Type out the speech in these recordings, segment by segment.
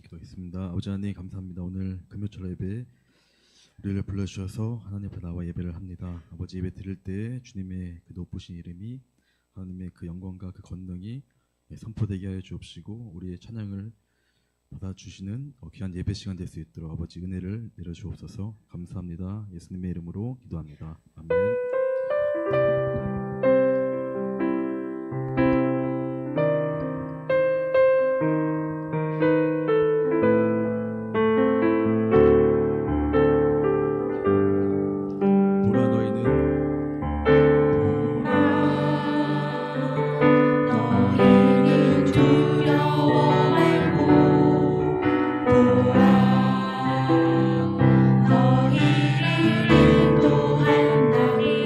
기도하겠습니다. 아버지 하나님 감사합니다. 오늘 금요철 예배 우리를 불러주셔서 하나님 앞에 나와 예배를 합니다. 아버지 예배 드릴 때 주님의 그 높으신 이름이 하나님의 그 영광과 그 권능이 선포되게 하여 주옵시고 우리의 찬양을 받아주시는 귀한 예배 시간 될 수 있도록 아버지 은혜를 내려주옵소서. 감사합니다. 예수님의 이름으로 기도합니다. 아멘. 너희는 인도한 날이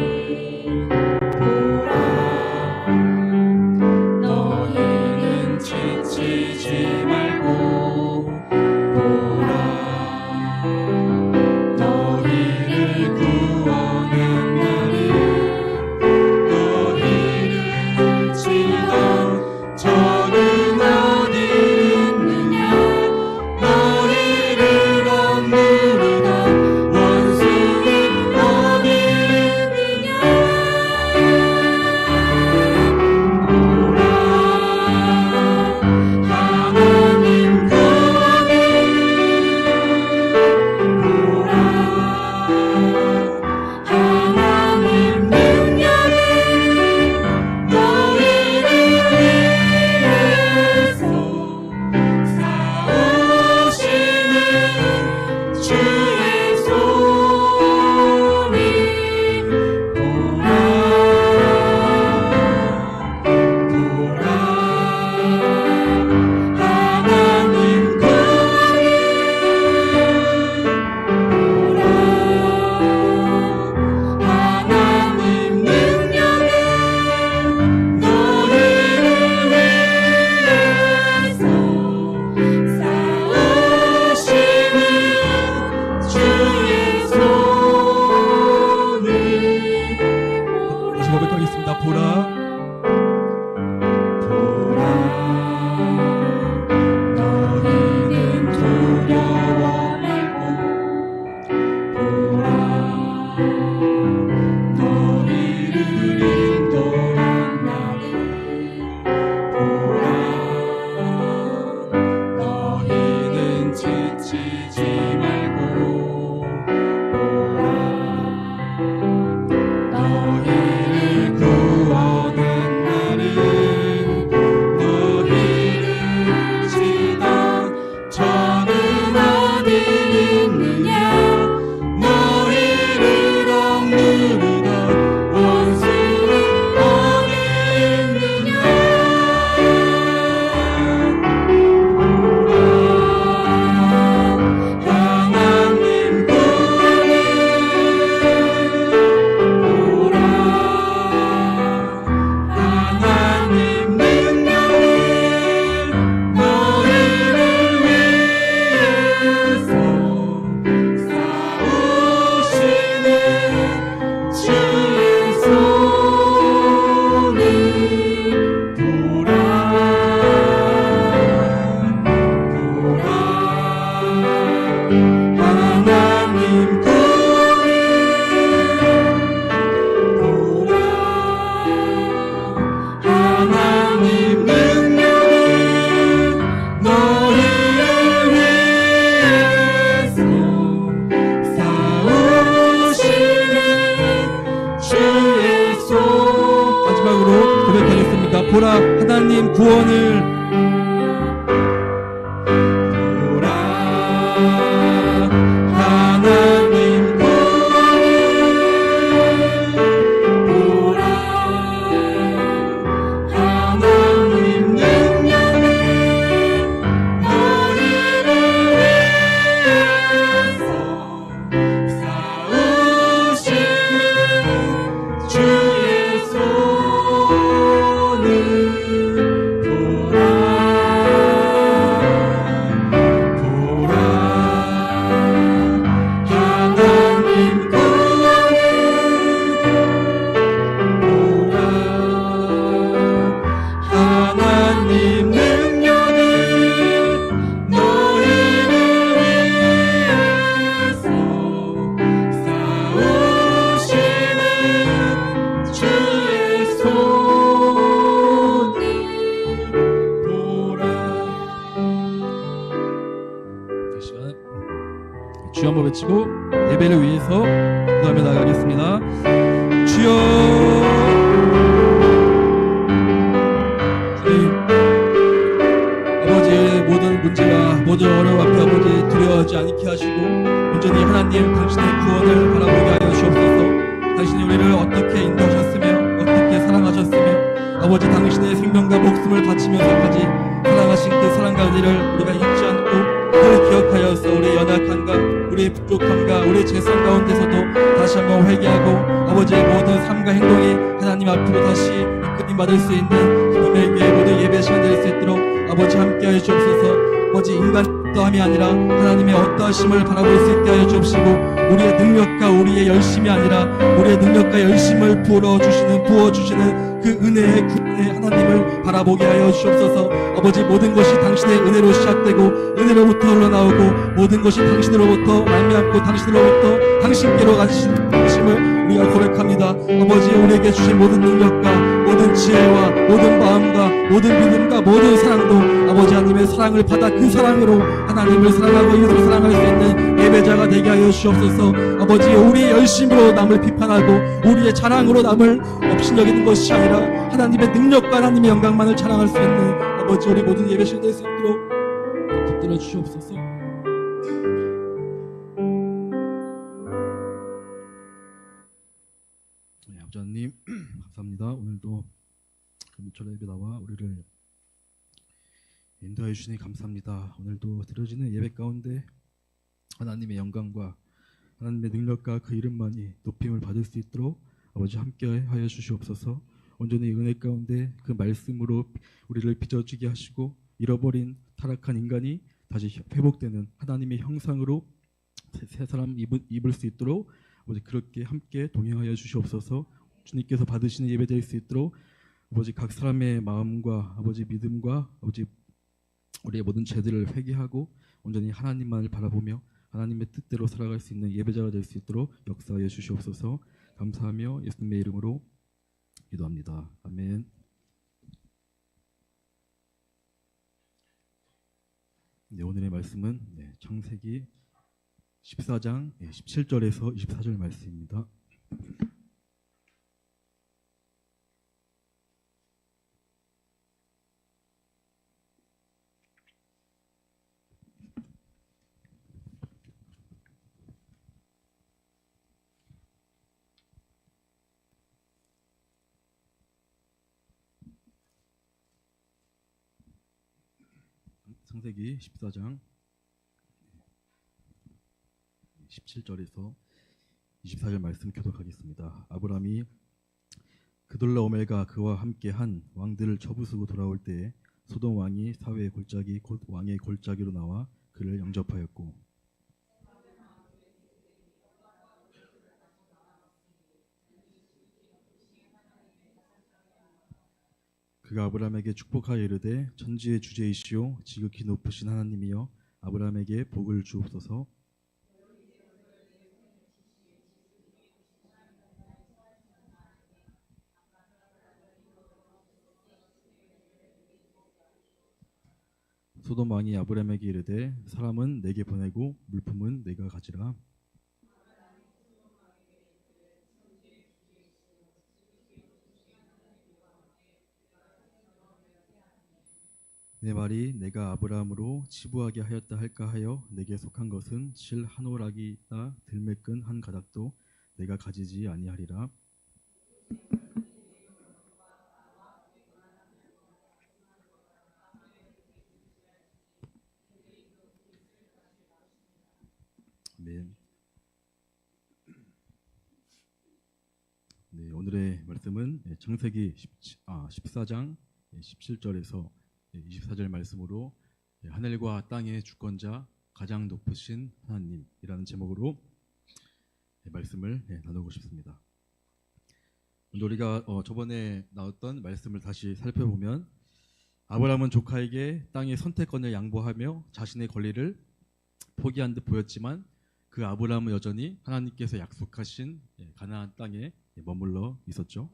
주여 한번 외치고 예배를 위해서 기도하며 나가겠습니다. 주여, 주님, 아버지의 모든 문제와 모든 어려움 앞에 아버지 두려워하지 않게 하시고 온전히 하나님 당신의 구원을 바라보게 하여 주옵소서. 당신이 우리를 어떻게 인도하셨으며 어떻게 사랑하셨으며 아버지 당신의 생명과 목숨을 바치면서까지 사랑하신 그 사랑과 은혜를 우리가 잊지 않고 늘 기억하여서 우리의 연약함과 우리의 부족함과 우리의 죄성 가운데서도 다시 한번 회개하고 아버지의 모든 삶과 행동이 하나님 앞으로 다시 이끌림 받을 수 있는 기쁨의 교회 모든 예배 시간 될 수 있도록 아버지 함께하여 주옵소서. 아버지 인간 어떠함이 아니라 하나님의 어떠하심을 바라볼 수 있게 하여 주옵시고 우리의 능력과 우리의 열심이 아니라 우리의 능력과 열심을 부어주시는 그 은혜의 구원의 하나님을 바라보게 하여 주옵소서. 아버지 모든 것이 당신의 은혜로 시작되고 은혜로부터 흘러나오고 모든 것이 당신으로부터 말미암고 당신으로부터 당신께로 가신 것임을 우리가 고백합니다. 아버지 우리에게 주신 모든 능력과 모든 지혜와 모든 마음과 모든 믿음과 모든 사랑도 아버지 하나님의 사랑을 받아 그 사랑으로 하나님을 사랑하고 이웃을 사랑할 수 있는 예배자가 되게 하여 주옵소서. 아버지 우리의 열심으로 남을 비판하고 우리의 자랑으로 남을 업신여기는 것이 아니라 하나님의 능력과 하나님의 영광만을 자랑할 수 있는 아버지 우리 모든 예배실 될 수 있도록 붙들어 주옵소서. 네, 아버지 하나님 감사합니다. 오늘도 금요철 예배 나와 우리를 인도해 주시니 감사합니다. 오늘도 드려지는 예배 가운데 하나님의 영광과 하나님의 능력과 그 이름만이 높임을 받을 수 있도록 아버지 함께 하여 주시옵소서. 온전히 은혜 가운데 그 말씀으로 우리를 빚어지게 하시고 잃어버린 타락한 인간이 다시 회복되는 하나님의 형상으로 새 사람 입을 수 있도록 아버지 그렇게 함께 동행하여 주시옵소서. 주님께서 받으시는 예배 될 수 있도록 아버지 각 사람의 마음과 아버지 믿음과 아버지 우리의 모든 죄들을 회개하고 온전히 하나님만을 바라보며 하나님의 뜻대로 살아갈 수 있는 예배자가 될 수 있도록 역사하여 주시옵소서. 감사하며 예수님의 이름으로 기도합니다. 아멘. 네, 오늘의 말씀은 창세기 14장 17절에서 24절 말씀입니다. 창세기 14장 17절에서 24절 말씀 교독하겠습니다. 아브람이 그돌라오멜과 그와 함께 한 왕들을 쳐부수고 돌아올 때에 소돔 왕이 사회의 골짜기 곧 왕의 골짜기로 나와 그를 영접하였고 그가 아브람에게 축복하여 이르되 천지의 주제이시오 지극히 높으신 하나님이여 아브람에게 복을 주옵소서. 소돔 왕이 아브람에게 이르되 사람은 내게 보내고 물품은 내가 가지라. 내 말이 내가 아브라함으로 치부하게 하였다 할까 하여 내게 속한 것은 실 한 오락이나 들매끈 한 가닥도 내가 가지지 아니하리라. 아멘. 네, 오늘의 말씀은 창세기 14장 17절에서 24절 말씀으로 하늘과 땅의 주권자 가장 높으신 하나님이라는 제목으로 말씀을 나누고 싶습니다. 우리가 저번에 나왔던 말씀을 다시 살펴보면 아브라함은 조카에게 땅의 선택권을 양보하며 자신의 권리를 포기한 듯 보였지만 그 아브라함은 여전히 하나님께서 약속하신 가나안 땅에 머물러 있었죠.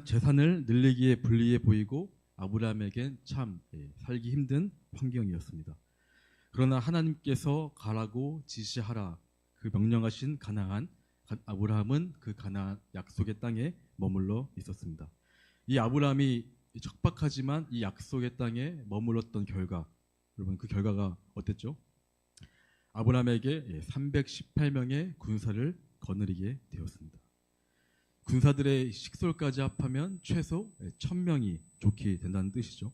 재산을 늘리기에 불리해 보이고 아브라함에겐 참 살기 힘든 환경이었습니다. 그러나 하나님께서 가라고 지시하라 그 명령하신 가나안 아브라함은 그 가나안 약속의 땅에 머물러 있었습니다. 이 아브라함이 척박하지만 이 약속의 땅에 머물렀던 결과, 여러분 그 결과가 어땠죠? 아브라함에게 318명의 군사를 거느리게 되었습니다. 군사들의 식솔까지 합하면 최소 1000명이 좋게 된다는 뜻이죠.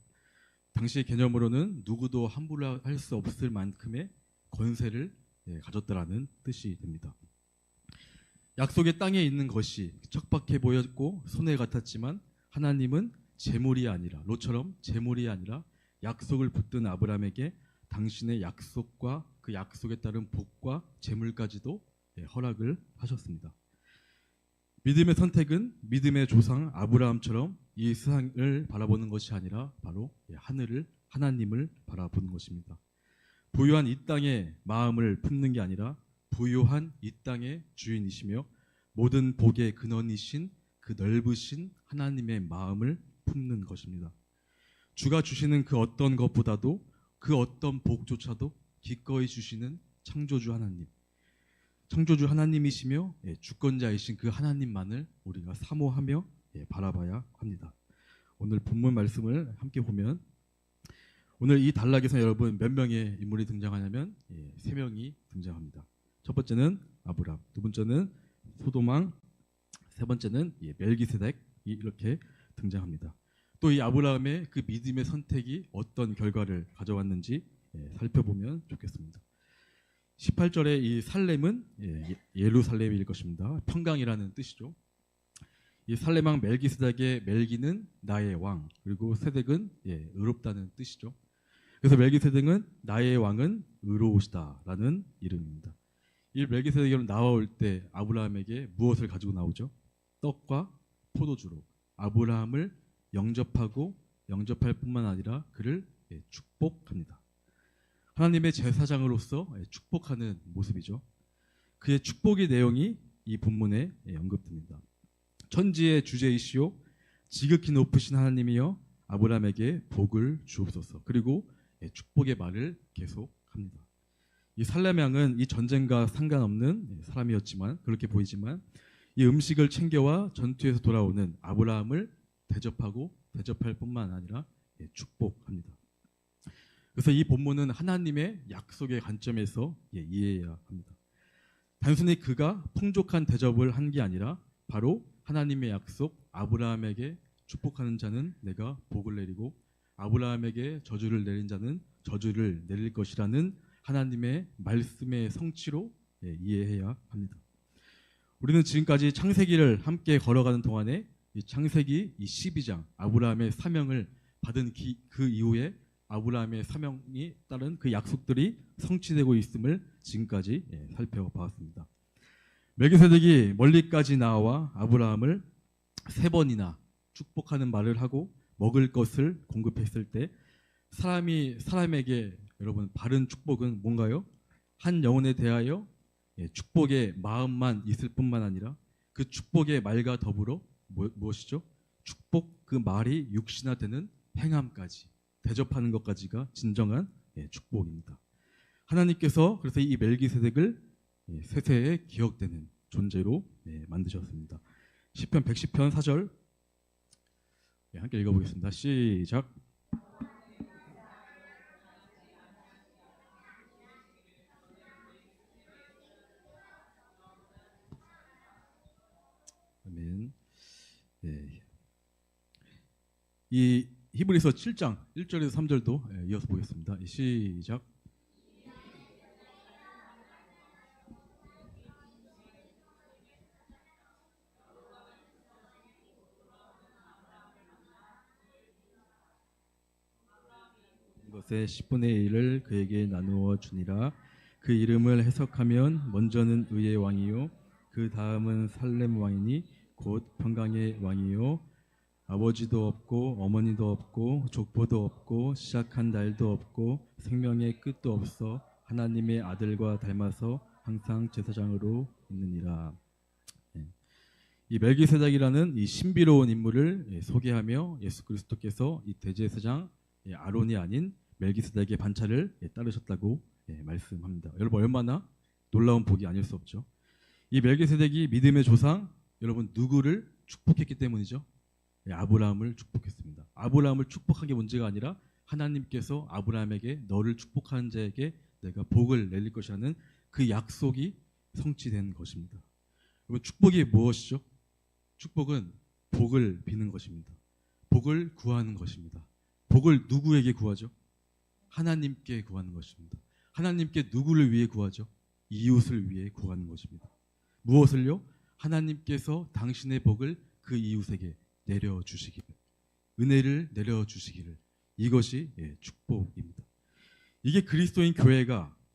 당시 개념으로는 누구도 함부로 할 수 없을 만큼의 권세를 가졌다라는 뜻이 됩니다. 약속의 땅에 있는 것이 척박해 보였고 손해 같았지만 하나님은 재물이 아니라 롯처럼 재물이 아니라 약속을 붙든 아브라함에게 당신의 약속과 그 약속에 따른 복과 재물까지도 허락을 하셨습니다. 믿음의 선택은 믿음의 조상 아브라함처럼 이 세상을 바라보는 것이 아니라 바로 하늘을 하나님을 바라보는 것입니다. 부유한 이 땅에 마음을 품는 게 아니라 부유한 이 땅의 주인이시며 모든 복의 근원이신 그 넓으신 하나님의 마음을 품는 것입니다. 주가 주시는 그 어떤 것보다도 그 어떤 복조차도 기꺼이 주시는 창조주 하나님, 창조주 하나님이시며 주권자이신 그 하나님만을 우리가 사모하며 바라봐야 합니다. 오늘 본문 말씀을 함께 보면 오늘 이 단락에서 여러분 몇 명의 인물이 등장하냐면 3명이 등장합니다. 첫 번째는 아브람, 두 번째는 소돔왕, 세 번째는 멜기세덱이 이렇게 등장합니다. 또 이 아브라함의 그 믿음의 선택이 어떤 결과를 가져왔는지 살펴보면 좋겠습니다. 18절에 이 살렘은 예루살렘일 것입니다. 평강이라는 뜻이죠. 이 살렘왕 멜기세덱의 멜기는 나의 왕, 그리고 세덱은 의롭다는 뜻이죠. 그래서 멜기세덱은 나의 왕은 의로우시다라는 이름입니다. 이 멜기세덱이 나올 때 아브라함에게 무엇을 가지고 나오죠? 떡과 포도주로 아브라함을 영접하고 영접할 뿐만 아니라 그를 축복합니다. 하나님의 제사장으로서 축복하는 모습이죠. 그의 축복의 내용이 이 본문에 언급됩니다. 천지의 주제이시오 지극히 높으신 하나님이여 아브라함에게 복을 주옵소서. 그리고 축복의 말을 계속합니다. 이 살렘왕은 이 전쟁과 상관없는 사람이었지만 그렇게 보이지만 이 음식을 챙겨와 전투에서 돌아오는 아브라함을 대접하고 대접할 뿐만 아니라 축복합니다. 그래서 이 본문은 하나님의 약속의 관점에서 이해해야 합니다. 단순히 그가 풍족한 대접을 한 게 아니라 바로 하나님의 약속 아브라함에게 축복하는 자는 내가 복을 내리고 아브라함에게 저주를 내린 자는 저주를 내릴 것이라는 하나님의 말씀의 성취로 이해해야 합니다. 우리는 지금까지 창세기를 함께 걸어가는 동안에 이 창세기 이 12장 아브라함의 사명을 받은 그 이후에 아브라함의 사명이 따른 그 약속들이 성취되고 있음을 지금까지 살펴봤습니다. 멜기세덱이 멀리까지 나와 아브라함을 3번이나 축복하는 말을 하고 먹을 것을 공급했을 때 사람에게 여러분 바른 축복은 뭔가요? 한 영혼에 대하여 축복의 마음만 있을 뿐만 아니라 그 축복의 말과 더불어 무엇이죠? 축복 그 말이 육신화되는 행함까지 대접하는 것까지가 진정한 축복입니다. 하나님께서 그래서 이 멜기세덱을 세세에 기억되는 존재로 만드셨습니다. 시편 110편 4절 함께 읽어보겠습니다. 시작. 아멘. 이 히브리서 7장 1절에서 3절도 이어서 보겠습니다. 시작. 것의 10분의 1을 그에게 나누어 주니라. 그 이름을 해석하면 먼저는 의의 왕이요 그 다음은 살렘 왕이니 곧 평강의 왕이요 아버지도 없고 어머니도 없고 족보도 없고 시작한 날도 없고 생명의 끝도 없어 하나님의 아들과 닮아서 항상 제사장으로 있느니라. 이 멜기세덱이라는 이 신비로운 인물을 소개하며 예수 그리스도께서 이 대제사장 아론이 아닌 멜기세덱의 반차를 따르셨다고 말씀합니다. 여러분 얼마나 놀라운 복이 아닐 수 없죠. 이 멜기세덱이 믿음의 조상 여러분 누구를 축복했기 때문이죠. 아브라함을 축복했습니다. 아브라함을 축복한 게 문제가 아니라 하나님께서 아브라함에게 너를 축복하는 자에게 내가 복을 내릴 것이라는 그 약속이 성취된 것입니다. 여러분 축복이 무엇이죠? 축복은 복을 비는 것입니다. 복을 구하는 것입니다. 복을 누구에게 구하죠? 하나님께 구하는 것입니다. 하나님께 누구를 위해 구하죠? 이웃을 위해 구하는 것입니다. 무엇을요? 하나님께서 당신의 복을 그 이웃에게 내려주시기를, 은혜를 내려주시기를, 이것이 축복입니다. 이게 그리스도인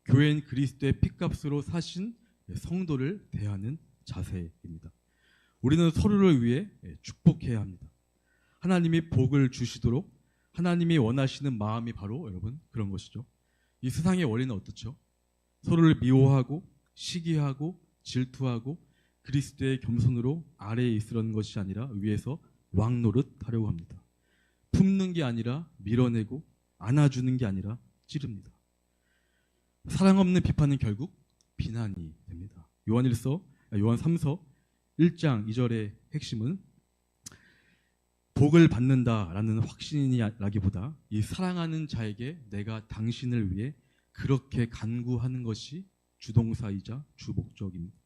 교회인 그리스도의 핏값으로 사신 성도를 대하는 자세입니다. 우리는 서로를 위해 축복해야 합니다. 하나님이 복을 주시도록 하나님이 원하시는 마음이 바로 여러분 그런 것이죠. 이 세상의 원리는 어떻죠? 서로를 미워하고 시기하고 질투하고 그리스도의 겸손으로 아래에 있으려는 것이 아니라 위에서 왕노릇 하려고 합니다. 품는 게 아니라 밀어내고 안아주는 게 아니라 찌릅니다. 사랑 없는 비판은 결국 비난이 됩니다. 요한 3서 1장 2절의 핵심은 복을 받는다라는 확신이라기보다 이 사랑하는 자에게 내가 당신을 위해 그렇게 간구하는 것이 주동사이자 주목적입니다.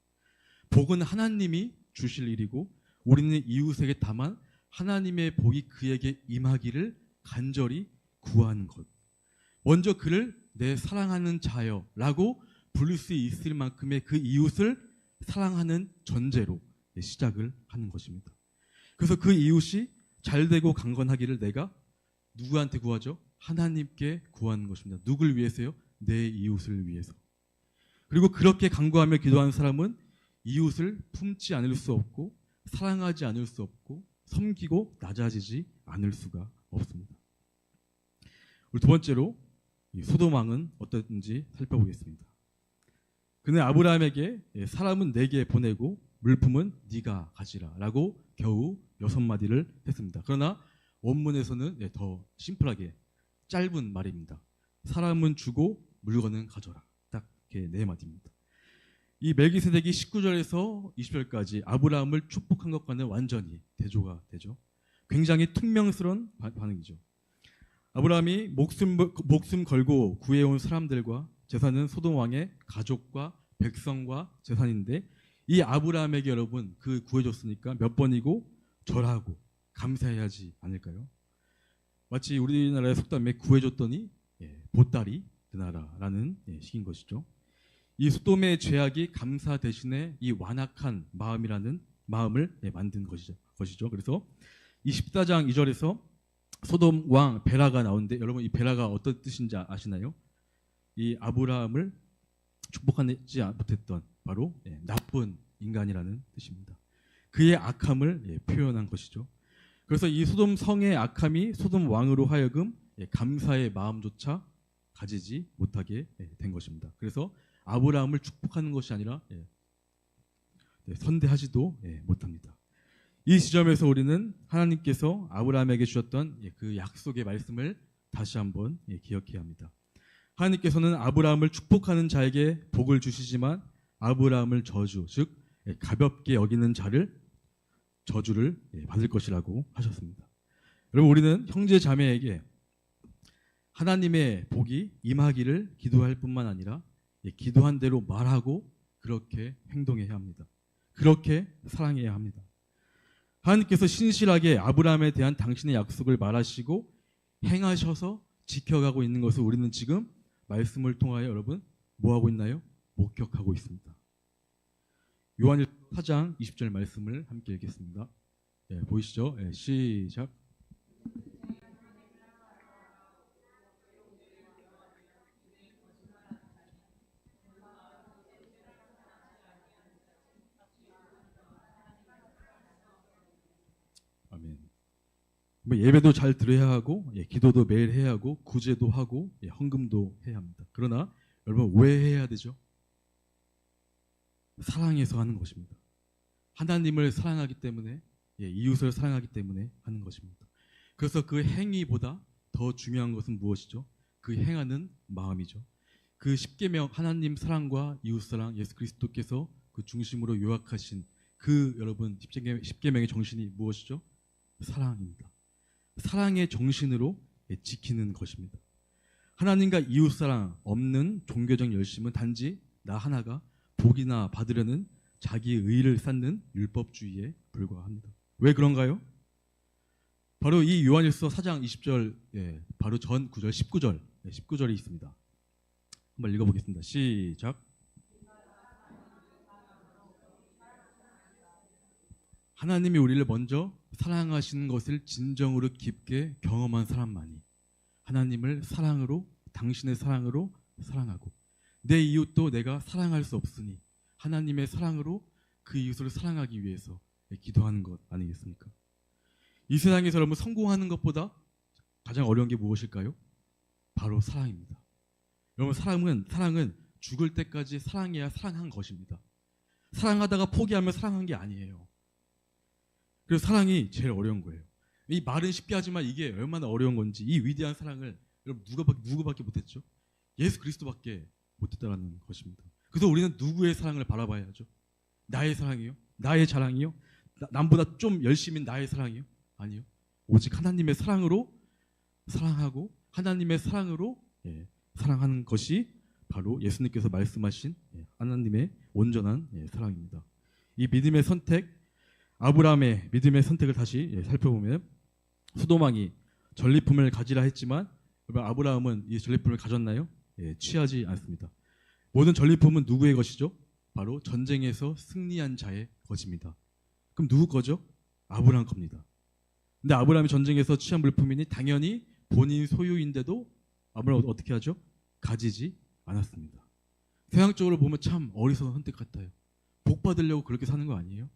복은 하나님이 주실 일이고 우리는 이웃에게 다만 하나님의 복이 그에게 임하기를 간절히 구하는 것. 먼저 그를 내 사랑하는 자여라고 부를 수 있을 만큼의 그 이웃을 사랑하는 전제로 시작을 하는 것입니다. 그래서 그 이웃이 잘되고 강건하기를 내가 누구한테 구하죠? 하나님께 구하는 것입니다. 누굴 위해서요? 내 이웃을 위해서. 그리고 그렇게 간구하며 기도하는 사람은 이웃을 품지 않을 수 없고 사랑하지 않을 수 없고 섬기고 낮아지지 않을 수가 없습니다. 우리 두 번째로 소돔 왕은 어땠는지 살펴보겠습니다. 그는 아브라함에게 사람은 내게 보내고 물품은 네가 가지라 라고 겨우 6마디를 했습니다. 그러나 원문에서는 더 심플하게 짧은 말입니다. 사람은 주고 물건은 가져라. 딱 이렇게 4마디입니다. 이 멜기세덱이 19절에서 20절까지 아브라함을 축복한 것과는 완전히 대조가 되죠. 굉장히 퉁명스러운 반응이죠. 아브라함이 목숨 걸고 구해온 사람들과 재산은 소돔 왕의 가족과 백성과 재산인데 이 아브라함에게 여러분 그 구해줬으니까 몇 번이고 절하고 감사해야지 않을까요? 마치 우리나라의 속담에 구해줬더니 보따리 드나라라는 식인 것이죠. 이 소돔의 죄악이 감사 대신에 이 완악한 마음이라는 마음을 만든 것이죠. 그래서 이 14장 2절에서 소돔 왕 베라가 나오는데 여러분 이 베라가 어떤 뜻인지 아시나요? 이 아브라함을 축복하지 못했던 바로 나쁜 인간이라는 뜻입니다. 그의 악함을 표현한 것이죠. 그래서 이 소돔 성의 악함이 소돔 왕으로 하여금 감사의 마음조차 가지지 못하게 된 것입니다. 그래서 아브라함을 축복하는 것이 아니라 선대하지도 못합니다. 이 지점에서 우리는 하나님께서 아브라함에게 주셨던 그 약속의 말씀을 다시 한번 기억해야 합니다. 하나님께서는 아브라함을 축복하는 자에게 복을 주시지만 아브라함을 저주, 즉 가볍게 여기는 자를 저주를 받을 것이라고 하셨습니다. 여러분 우리는 형제 자매에게 하나님의 복이 임하기를 기도할 뿐만 아니라 기도한 대로 말하고 그렇게 행동해야 합니다. 그렇게 사랑해야 합니다. 하나님께서 신실하게 아브라함에 대한 당신의 약속을 말하시고 행하셔서 지켜가고 있는 것을 우리는 지금 말씀을 통하여 여러분 뭐하고 있나요? 목격하고 있습니다. 요한일서 4장 20절 말씀을 함께 읽겠습니다. 보이시죠? 시작. 아멘. 예배도 잘 드려야 하고 기도도 매일 해야 하고 구제도 하고 헌금도 해야 합니다. 그러나 여러분 왜 해야 되죠? 사랑해서 하는 것입니다. 하나님을 사랑하기 때문에 이웃을 사랑하기 때문에 하는 것입니다. 그래서 그 행위보다 더 중요한 것은 무엇이죠? 그 행하는 마음이죠. 그 십계명 하나님 사랑과 이웃 사랑 예수 그리스도께서 그 중심으로 요약하신 그 여러분 십계명의 정신이 무엇이죠? 사랑입니다. 사랑의 정신으로 지키는 것입니다. 하나님과 이웃 사랑 없는 종교적 열심은 단지 나 하나가 복이나 받으려는 자기의 의를 쌓는 율법주의에 불과합니다. 왜 그런가요? 바로 이 요한일서 4장 20절 바로 전 구절 19절 19절이 있습니다. 한번 읽어보겠습니다. 시작. 하나님이 우리를 먼저 사랑하시는 것을 진정으로 깊게 경험한 사람만이 하나님을 사랑으로 당신의 사랑으로 사랑하고 내 이웃도 내가 사랑할 수 없으니 하나님의 사랑으로 그 이웃을 사랑하기 위해서 기도하는 것 아니겠습니까? 이 세상에서 여러분 성공하는 것보다 가장 어려운 게 무엇일까요? 바로 사랑입니다. 여러분 사랑은 죽을 때까지 사랑해야 사랑한 것입니다. 사랑하다가 포기하면 사랑한 게 아니에요. 그래서 사랑이 제일 어려운 거예요. 이 말은 쉽게 하지만 이게 얼마나 어려운 건지 이 위대한 사랑을 여러분 누구밖에 못했죠? 예수 그리스도밖에 못했다는 것입니다. 그래서 우리는 누구의 사랑을 바라봐야죠? 나의 사랑이요? 나의 자랑이요? 남보다 좀 열심인 나의 사랑이요? 아니요. 오직 하나님의 사랑으로 사랑하고 하나님의 사랑으로 사랑하는 것이 바로 예수님께서 말씀하신 하나님의 온전한 사랑입니다. 이 믿음의 선택, 아브라함의 믿음의 선택을 다시 살펴보면 소돔왕이 전리품을 가지라 했지만 아브라함은 이 전리품을 가졌나요? 취하지 않습니다. 모든 전리품은 누구의 것이죠? 바로 전쟁에서 승리한 자의 것입니다. 그럼 누구 거죠? 아브라함 겁니다. 근데 아브라함이 전쟁에서 취한 물품이니 당연히 본인 소유인데도 아브라함은 어떻게 하죠? 가지지 않았습니다. 세상적으로 보면 참 어리석은 선택 같아요. 복 받으려고 그렇게 사는 거 아니에요?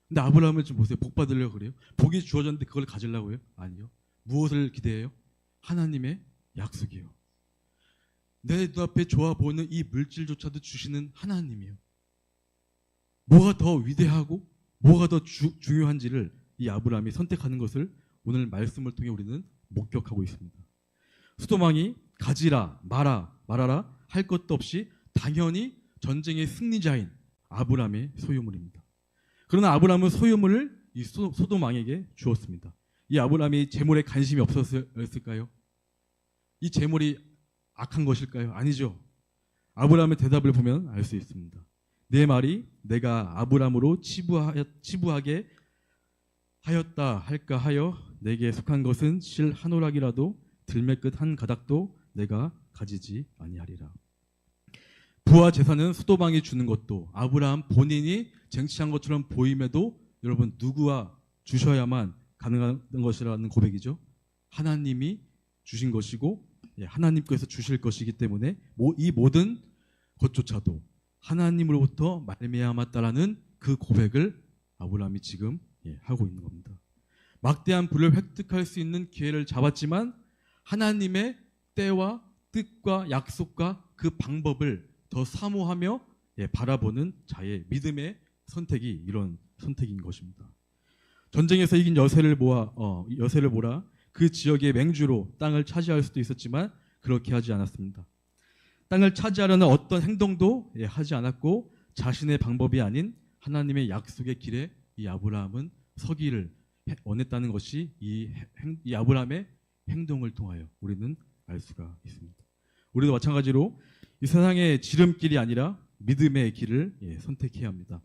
근데 아브라함을 좀 보세요. 복 받으려고 그래요? 복이 주어졌는데 그걸 가지려고 해요? 아니요. 무엇을 기대해요? 하나님의 약속이요. 내 눈앞에 좋아 보이는 이 물질조차도 주시는 하나님이요. 뭐가 더 위대하고 뭐가 더 중요한지를 이 아브라함이 선택하는 것을 오늘 말씀을 통해 우리는 목격하고 있습니다. 소돔왕이 가지라 말아라 할 것도 없이 당연히 전쟁의 승리자인 아브라함의 소유물입니다. 그러나 아브라함은 소유물을 이 소돔왕에게 주었습니다. 이 아브라함이 재물에 관심이 없었을까요? 이 재물이 악한 것일까요? 아니죠. 아브라함의 대답을 보면 알 수 있습니다. 내 말이 내가 아브라함으로 치부하게 하였다 할까 하여 내게 속한 것은 실 한 오락이라도 들매끝 한 가닥도 내가 가지지 아니하리라. 부와 재산은 소돔왕이 주는 것도 아브라함 본인이 쟁취한 것처럼 보임에도 여러분 누구와 주셔야만 가능한 것이라는 고백이죠. 하나님이 주신 것이고 하나님께서 주실 것이기 때문에 이 모든 것조차도 하나님으로부터 말미암았다라는 그 고백을 아브라함이 지금 하고 있는 겁니다. 막대한 부를 획득할 수 있는 기회를 잡았지만 하나님의 때와 뜻과 약속과 그 방법을 더 사모하며 바라보는 자의 믿음의 선택이 이런 선택인 것입니다. 전쟁에서 이긴 여세를 몰아 그 지역의 맹주로 땅을 차지할 수도 있었지만 그렇게 하지 않았습니다. 땅을 차지하려는 어떤 행동도 하지 않았고 자신의 방법이 아닌 하나님의 약속의 길에 이 아브라함은 서기를 원했다는 것이 이 아브라함의 행동을 통하여 우리는 알 수가 있습니다. 우리도 마찬가지로 이 세상의 지름길이 아니라 믿음의 길을 선택해야 합니다.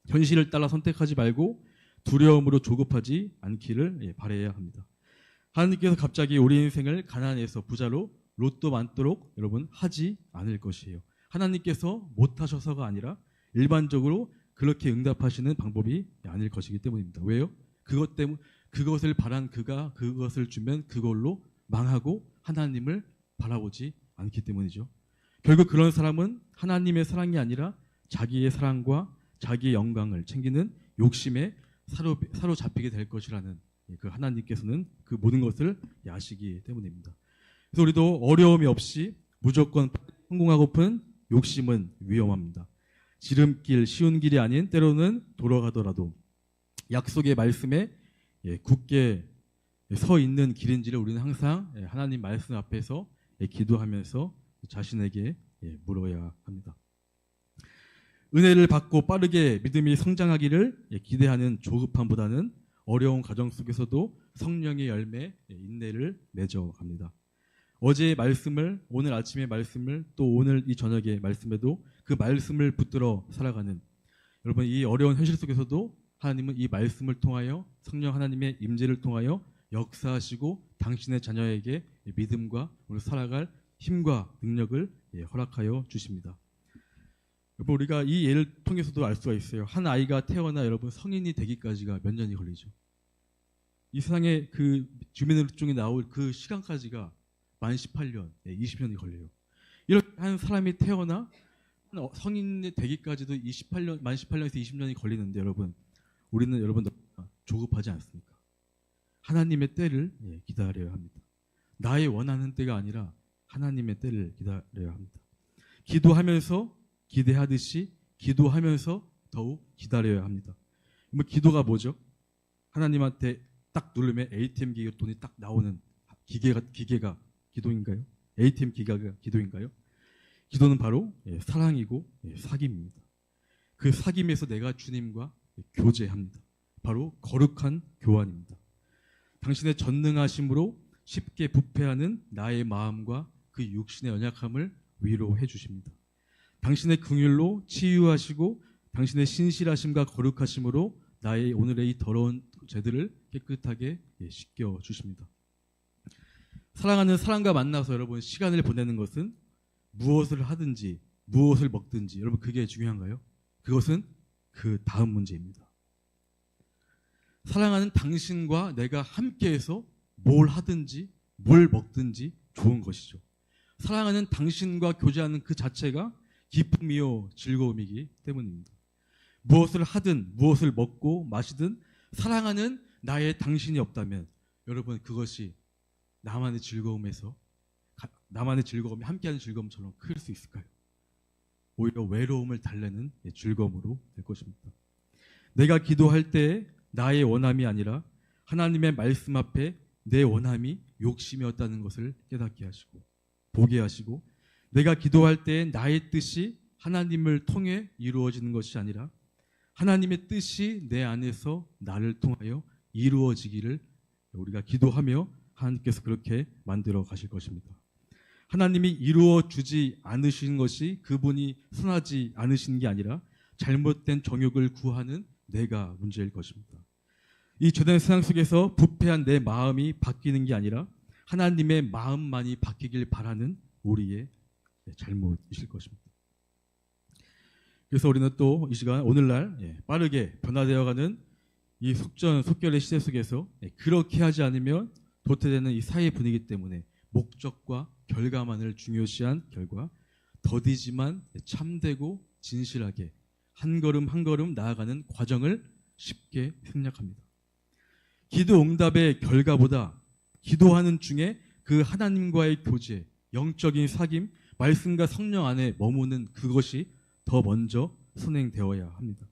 현실을 따라 선택하지 말고 두려움으로 조급하지 않기를 바라야 합니다. 하나님께서 갑자기 우리 인생을 가난해서 부자로 로또 많도록 여러분 하지 않을 것이에요. 하나님께서 못하셔서가 아니라 일반적으로 그렇게 응답하시는 방법이 아닐 것이기 때문입니다. 왜요? 그것을 바란 그가 그것을 주면 그걸로 망하고 하나님을 바라보지 않기 때문이죠. 결국 그런 사람은 하나님의 사랑이 아니라 자기의 사랑과 자기의 영광을 챙기는 욕심에 사로잡히게 될 것이라는 그 하나님께서는 그 모든 것을 아시기 때문입니다. 그래서 우리도 어려움이 없이 무조건 성공하고픈 욕심은 위험합니다. 지름길, 쉬운 길이 아닌 때로는 돌아가더라도 약속의 말씀에 굳게 서 있는 길인지를 우리는 항상 하나님 말씀 앞에서 기도하면서 자신에게 물어야 합니다. 은혜를 받고 빠르게 믿음이 성장하기를 기대하는 조급함보다는 어려운 과정 속에서도 성령의 열매, 인내를 맺어갑니다. 어제의 말씀을, 오늘 아침의 말씀을, 또 오늘 이 저녁의 말씀에도 그 말씀을 붙들어 살아가는, 여러분, 이 어려운 현실 속에서도 하나님은 이 말씀을 통하여, 성령 하나님의 임재를 통하여 역사하시고 당신의 자녀에게 믿음과 오늘 살아갈 힘과 능력을 허락하여 주십니다. 여러분, 우리가 이 예를 통해서도 알 수가 있어요. 한 아이가 태어나 여러분 성인이 되기까지가 몇 년이 걸리죠. 이 세상에 그 주민들 중에 나올 그 시간까지가 만 18년, 20년이 걸려요. 이렇게 한 사람이 태어나 성인이 되기까지도 만 18년에서 20년이 걸리는데, 여러분, 우리는 여러분 조급하지 않습니까? 하나님의 때를 기다려야 합니다. 나의 원하는 때가 아니라 하나님의 때를 기다려야 합니다. 기도하면서 기대하듯이 기도하면서 더욱 기다려야 합니다. 뭐 기도가 뭐죠? 하나님한테 딱 누르면 ATM 기계 돈이 딱 나오는 기계가 기도인가요? ATM 기계가 기도인가요? 기도는 바로 사랑이고 사귐입니다. 그 사귐에서 내가 주님과 교제합니다. 바로 거룩한 교환입니다. 당신의 전능하심으로 쉽게 부패하는 나의 마음과 그 육신의 연약함을 위로해 주십니다. 당신의 긍휼로 치유하시고 당신의 신실하심과 거룩하심으로 나의 오늘의 이 더러운 죄들을 깨끗하게 씻겨 주십니다. 사랑하는 사람과 만나서 여러분 시간을 보내는 것은 무엇을 하든지 무엇을 먹든지, 여러분 그게 중요한가요? 그것은 그 다음 문제입니다. 사랑하는 당신과 내가 함께해서 뭘 하든지 뭘 먹든지 좋은 것이죠. 사랑하는 당신과 교제하는 그 자체가 기쁨이요 즐거움이기 때문입니다. 무엇을 하든 무엇을 먹고 마시든 사랑하는 나의 당신이 없다면 여러분 그것이 나만의 즐거움이 함께하는 즐거움처럼 클 수 있을까요? 오히려 외로움을 달래는 즐거움으로 될 것입니다. 내가 기도할 때 나의 원함이 아니라 하나님의 말씀 앞에 내 원함이 욕심이었다는 것을 깨닫게 하시고 보게 하시고, 내가 기도할 때 나의 뜻이 하나님을 통해 이루어지는 것이 아니라 하나님의 뜻이 내 안에서 나를 통하여 이루어지기를 우리가 기도하며 하나님께서 그렇게 만들어 가실 것입니다. 하나님이 이루어 주지 않으신 것이 그분이 선하지 않으신 게 아니라 잘못된 정욕을 구하는 내가 문제일 것입니다. 이 죄된 세상 속에서 부패한 내 마음이 바뀌는 게 아니라 하나님의 마음만이 바뀌길 바라는 우리의 잘못이실 것입니다. 그래서 우리는 또 이 시간 오늘날 빠르게 변화되어가는 이 속전속결의 시대 속에서 그렇게 하지 않으면 도태되는 이 사회 분위기 때문에 목적과 결과만을 중요시한 결과 더디지만 참되고 진실하게 한 걸음 한 걸음 나아가는 과정을 쉽게 생략합니다. 기도 응답의 결과보다 기도하는 중에 그 하나님과의 교제, 영적인 사귐, 말씀과 성령 안에 머무는 그것이 더 먼저 선행되어야 합니다.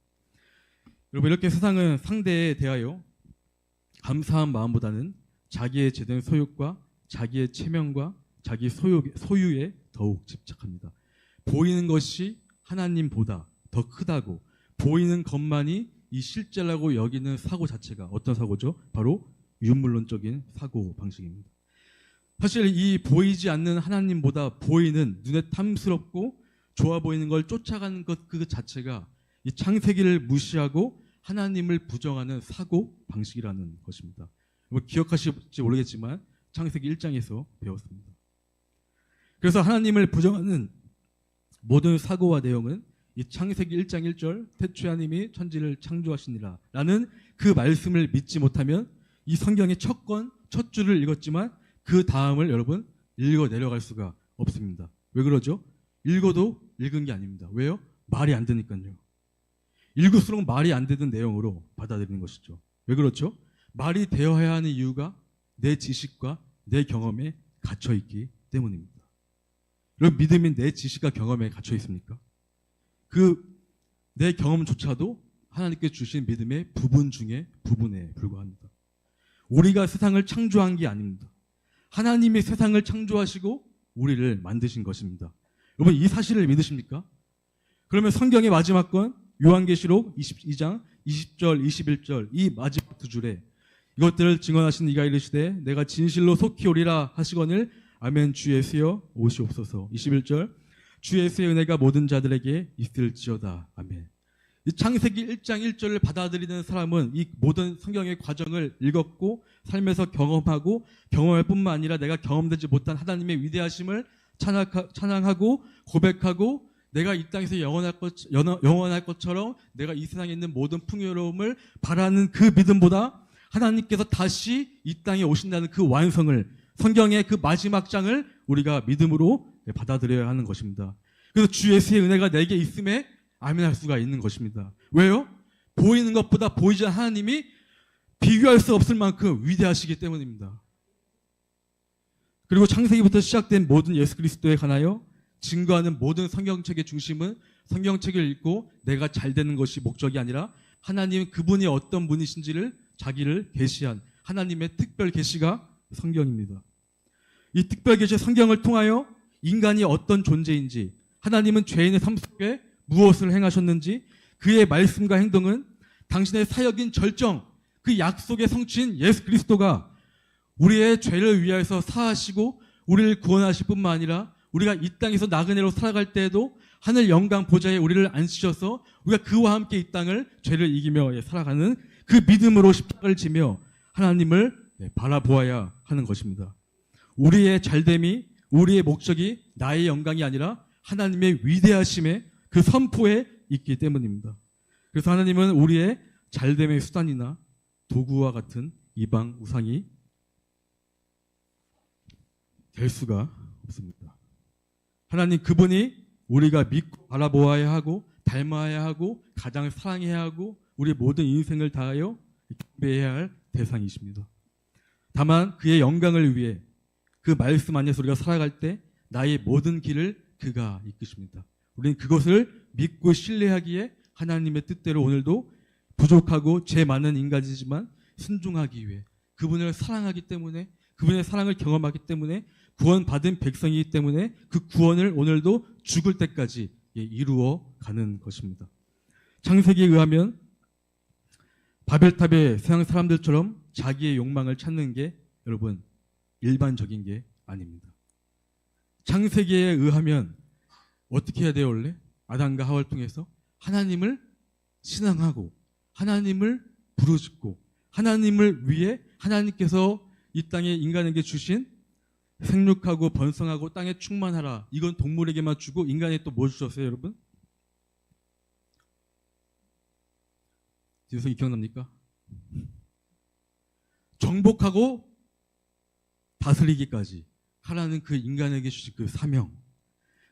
여러분, 이렇게 세상은 상대에 대하여 감사한 마음보다는 자기의 제된 소욕과 자기의 체면과 자기 소유에 더욱 집착합니다. 보이는 것이 하나님보다 더 크다고 보이는 것만이 이 실제라고 여기는 사고 자체가 어떤 사고죠? 바로 유물론적인 사고 방식입니다. 사실 이 보이지 않는 하나님보다 보이는 눈에 탐스럽고 좋아 보이는 걸 쫓아가는 것 그 자체가 이 창세기를 무시하고 하나님을 부정하는 사고 방식이라는 것입니다. 기억하실지 모르겠지만 창세기 1장에서 배웠습니다. 그래서 하나님을 부정하는 모든 사고와 내용은 이 창세기 1장 1절 태초에 하나님이 천지를 창조하시니라 라는 그 말씀을 믿지 못하면 이 성경의 첫 줄을 읽었지만 그 다음을 여러분 읽어 내려갈 수가 없습니다. 왜 그러죠? 읽어도 읽은 게 아닙니다. 왜요? 말이 안 되니까요. 읽을수록 말이 안 되는 내용으로 받아들이는 것이죠. 왜 그렇죠? 말이 되어야 하는 이유가 내 지식과 내 경험에 갇혀 있기 때문입니다. 여러분, 믿음이 내 지식과 경험에 갇혀 있습니까? 내 경험조차도 하나님께 주신 믿음의 부분 중에 부분에 불과합니다. 우리가 세상을 창조한 게 아닙니다. 하나님이 세상을 창조하시고 우리를 만드신 것입니다. 여러분, 이 사실을 믿으십니까? 그러면 성경의 마지막 건 요한계시록 22장 20절 21절 이 마지막 두 줄에 이것들을 증언하신 이가 이르시되 내가 진실로 속히 오리라 하시거늘 아멘 주 예수여 오시옵소서. 21절 주 예수의 은혜가 모든 자들에게 있을지어다. 아멘. 이 창세기 1장 1절을 받아들이는 사람은 이 모든 성경의 과정을 읽었고 삶에서 경험하고 경험할 뿐만 아니라 내가 경험되지 못한 하나님의 위대하심을 찬양하고 고백하고 내가 이 땅에서 영원할 것처럼 내가 이 세상에 있는 모든 풍요로움을 바라는 그 믿음보다 하나님께서 다시 이 땅에 오신다는 그 완성을, 성경의 그 마지막 장을 우리가 믿음으로 받아들여야 하는 것입니다. 그래서 주 예수의 은혜가 내게 있음에 아멘할 수가 있는 것입니다. 왜요? 보이는 것보다 보이지 않는 하나님이 비교할 수 없을 만큼 위대하시기 때문입니다. 그리고 창세기부터 시작된 모든 예수 그리스도에 관하여 증거하는 모든 성경책의 중심은 성경책을 읽고 내가 잘 되는 것이 목적이 아니라 하나님 그분이 어떤 분이신지를 자기를 계시한 하나님의 특별 계시가 성경입니다. 이 특별 계시 성경을 통하여 인간이 어떤 존재인지, 하나님은 죄인의 삶 속에 무엇을 행하셨는지, 그의 말씀과 행동은 당신의 사역인 절정, 그 약속의 성취인 예수 그리스도가 우리의 죄를 위하여서 사하시고 우리를 구원하실 뿐만 아니라 우리가 이 땅에서 나그네로 살아갈 때에도 하늘 영광 보좌에 우리를 앉히셔서 우리가 그와 함께 이 땅을 죄를 이기며 살아가는 그 믿음으로 십자가를 지며 하나님을 바라보아야 하는 것입니다. 우리의 잘됨이, 우리의 목적이 나의 영광이 아니라 하나님의 위대하심의 그 선포에 있기 때문입니다. 그래서 하나님은 우리의 잘됨의 수단이나 도구와 같은 이방 우상이 될 수가 없습니다. 하나님 그분이 우리가 믿고 바라보아야 하고 닮아야 하고 가장 사랑해야 하고 우리 모든 인생을 다하여 경배해야 할 대상이십니다. 다만 그의 영광을 위해 그 말씀 안에서 우리가 살아갈 때 나의 모든 길을 그가 이끄십니다. 우리는 그것을 믿고 신뢰하기에 하나님의 뜻대로 오늘도 부족하고 죄 많은 인간이지만 순종하기 위해 그분을 사랑하기 때문에 그분의 사랑을 경험하기 때문에 구원받은 백성이기 때문에 그 구원을 오늘도 죽을 때까지 이루어 가는 것입니다. 창세기에 의하면 바벨탑의 세상 사람들처럼 자기의 욕망을 찾는 게 여러분 일반적인 게 아닙니다. 창세기에 의하면 어떻게 해야 돼요? 원래 아담과 하와를 통해서 하나님을 신앙하고 하나님을 부르짖고 하나님을 위해 하나님께서 이 땅에 인간에게 주신 생육하고 번성하고 땅에 충만하라, 이건 동물에게만 주고 인간에 또 뭐 주셨어요 여러분? 뒤에서 기억납니까? 정복하고 다스리기까지 하라는 그 인간에게 주신 그 사명,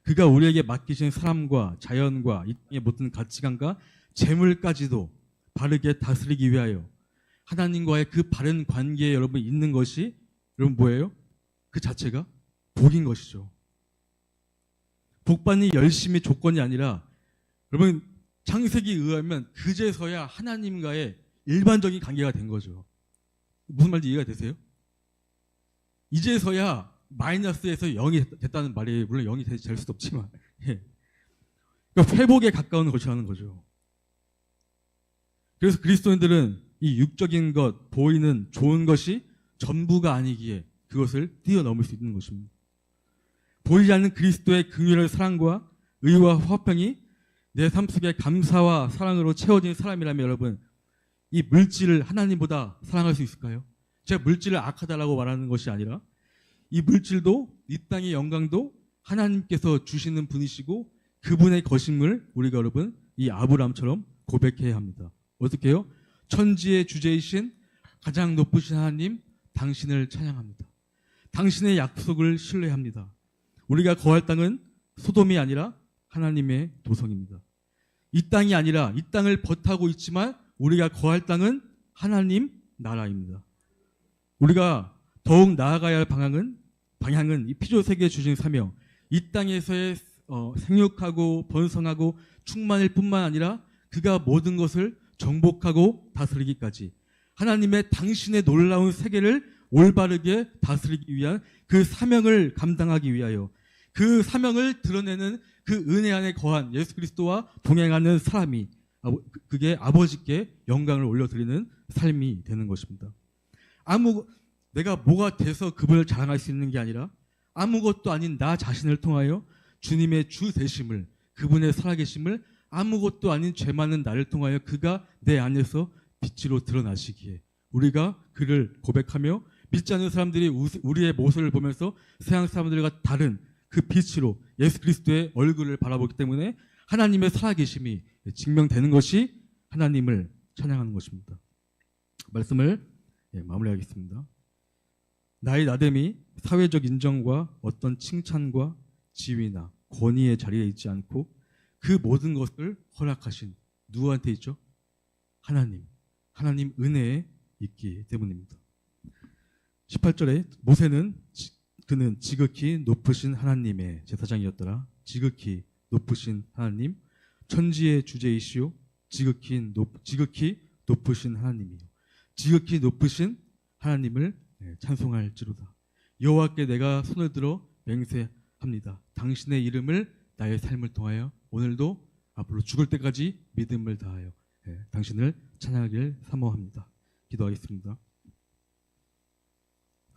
그가 우리에게 맡기신 사람과 자연과 이 땅의 모든 가치관과 재물까지도 바르게 다스리기 위하여 하나님과의 그 바른 관계에 여러분 있는 것이 여러분 뭐예요? 그 자체가 복인 것이죠. 복받니 열심히 조건이 아니라 여러분 창세기에 의하면 그제서야 하나님과의 일반적인 관계가 된 거죠. 무슨 말인지 이해가 되세요? 이제서야 마이너스에서 0이 됐다는 말이 물론 0이 될 수도 없지만 그러니까 회복에 가까운 것이라는 거죠. 그래서 그리스도인들은 이 육적인 것, 보이는 좋은 것이 전부가 아니기에 그것을 뛰어넘을 수 있는 것입니다. 보이지 않는 그리스도의 긍휼의 사랑과 의와 화평이 내 삶 속에 감사와 사랑으로 채워진 사람이라면 여러분 이 물질을 하나님보다 사랑할 수 있을까요? 제가 물질을 악하다라고 말하는 것이 아니라 이 물질도 이 땅의 영광도 하나님께서 주시는 분이시고 그분의 것임을 우리가 여러분 이 아브라함처럼 고백해야 합니다. 어떻게 해요? 천지의 주제이신 가장 높으신 하나님 당신을 찬양합니다. 당신의 약속을 신뢰합니다. 우리가 거할 땅은 소돔이 아니라 하나님의 도성입니다. 이 땅이 아니라 이 땅을 버타고 있지만 우리가 거할 땅은 하나님 나라입니다. 우리가 더욱 나아가야 할 방향은 이 피조세계에 주신 사명, 이 땅에서의 생육하고 번성하고 충만일 뿐만 아니라 그가 모든 것을 정복하고 다스리기까지 하나님의 당신의 놀라운 세계를 올바르게 다스리기 위한 그 사명을 감당하기 위하여 그 사명을 드러내는 그 은혜 안에 거한 예수 그리스도와 동행하는 사람이 그게 아버지께 영광을 올려드리는 삶이 되는 것입니다. 내가 뭐가 돼서 그분을 자랑할 수 있는 게 아니라 아무것도 아닌 나 자신을 통하여 주님의 주 되심을, 그분의 살아계심을, 아무것도 아닌 죄 많은 나를 통하여 그가 내 안에서 빛으로 드러나시기에 우리가 그를 고백하며 믿지 않는 사람들이 우리의 모습을 보면서 세상 사람들과 다른 그 빛으로 예수 그리스도의 얼굴을 바라보기 때문에 하나님의 살아계심이 증명되는 것이 하나님을 찬양하는 것입니다. 말씀을 마무리하겠습니다. 나의 나됨이 사회적 인정과 어떤 칭찬과 지위나 권위의 자리에 있지 않고 그 모든 것을 허락하신 누구한테 있죠? 하나님 은혜에 있기 때문입니다. 18절에 모세는 그는 지극히 높으신 하나님의 제사장이었더라. 지극히 높으신 하나님, 천지의 주제이시오. 지극히 높으신 하나님이요. 지극히 높으신 하나님을 찬송할지로다. 여호와께 내가 손을 들어 맹세합니다. 당신의 이름을 나의 삶을 통하여 오늘도 앞으로 죽을 때까지 믿음을 다하여 당신을 찬양하길 사모합니다. 기도하겠습니다.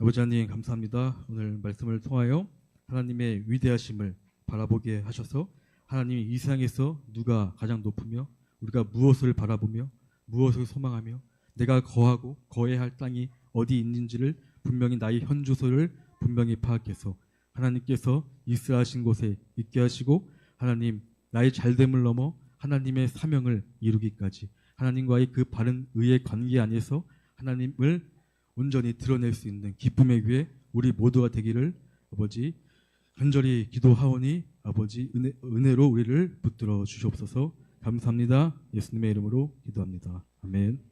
아버지 하나님 감사합니다. 오늘 말씀을 통하여 하나님의 위대하심을 바라보게 하셔서 하나님이 이 세상에서 누가 가장 높으며 우리가 무엇을 바라보며 무엇을 소망하며 내가 거하고 거해야 할 땅이 어디 있는지를 분명히 나의 현 주소를 분명히 파악해서 하나님께서 있으하신 곳에 있게 하시고 하나님 나의 잘됨을 넘어 하나님의 사명을 이루기까지 하나님과의 그 바른 의의 관계 안에서 하나님을 온전히 드러낼 수 있는 기쁨의 기회 우리 모두가 되기를 아버지 간절히 기도하오니 아버지 은혜로 우리를 붙들어 주시옵소서. 감사합니다. 예수님의 이름으로 기도합니다. 아멘.